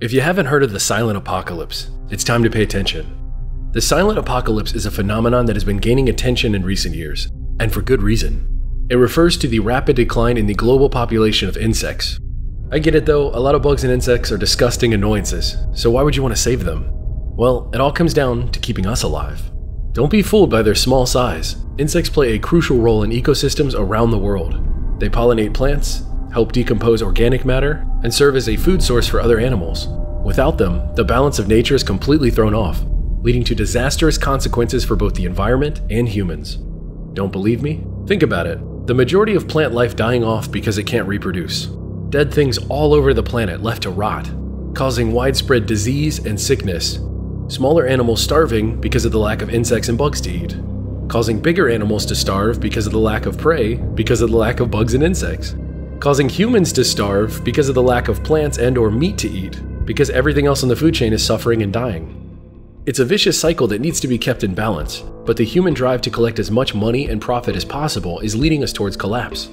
If you haven't heard of the silent apocalypse, it's time to pay attention. The silent apocalypse is a phenomenon that has been gaining attention in recent years, and for good reason. It refers to the rapid decline in the global population of insects. I get it though, a lot of bugs and insects are disgusting annoyances, so why would you want to save them? Well, it all comes down to keeping us alive. Don't be fooled by their small size. Insects play a crucial role in ecosystems around the world. They pollinate plants, help decompose organic matter, and serve as a food source for other animals. Without them, the balance of nature is completely thrown off, leading to disastrous consequences for both the environment and humans. Don't believe me? Think about it. The majority of plant life dying off because it can't reproduce. Dead things all over the planet left to rot, causing widespread disease and sickness. Smaller animals starving because of the lack of insects and bugs to eat, causing bigger animals to starve because of the lack of prey because of the lack of bugs and insects, causing humans to starve because of the lack of plants and/or meat to eat, because everything else in the food chain is suffering and dying. It's a vicious cycle that needs to be kept in balance, but the human drive to collect as much money and profit as possible is leading us towards collapse.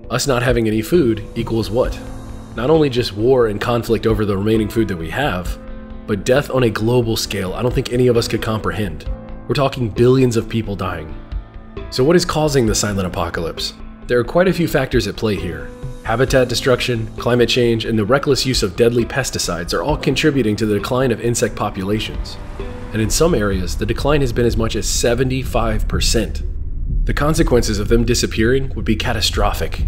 Us not having any food equals what? Not only just war and conflict over the remaining food that we have, but death on a global scale I don't think any of us could comprehend. We're talking billions of people dying. So what is causing the silent apocalypse? There are quite a few factors at play here. Habitat destruction, climate change, and the reckless use of deadly pesticides are all contributing to the decline of insect populations. And in some areas, the decline has been as much as 75%. The consequences of them disappearing would be catastrophic.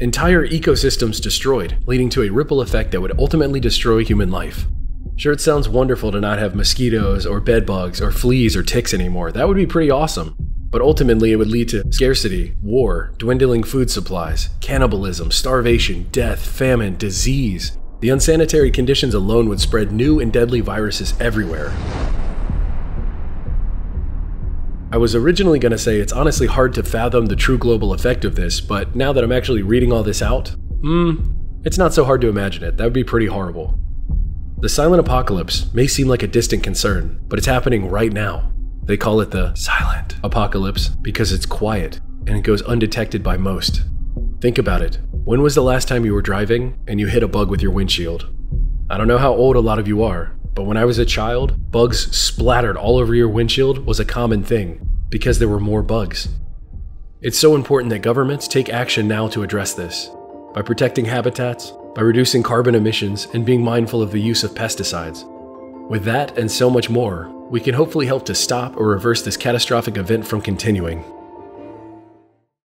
Entire ecosystems destroyed, leading to a ripple effect that would ultimately destroy human life. Sure, it sounds wonderful to not have mosquitoes or bed bugs or fleas or ticks anymore. That would be pretty awesome. But ultimately, it would lead to scarcity, war, dwindling food supplies, cannibalism, starvation, death, famine, disease. The unsanitary conditions alone would spread new and deadly viruses everywhere. I was originally going to say it's honestly hard to fathom the true global effect of this, but now that I'm actually reading all this out, it's not so hard to imagine it. That would be pretty horrible. The silent apocalypse may seem like a distant concern, but it's happening right now. They call it the silent apocalypse because it's quiet and it goes undetected by most. Think about it. When was the last time you were driving and you hit a bug with your windshield? I don't know how old a lot of you are, but when I was a child, bugs splattered all over your windshield was a common thing because there were more bugs. It's so important that governments take action now to address this, by protecting habitats, by reducing carbon emissions, and being mindful of the use of pesticides. With that and so much more, we can hopefully help to stop or reverse this catastrophic event from continuing.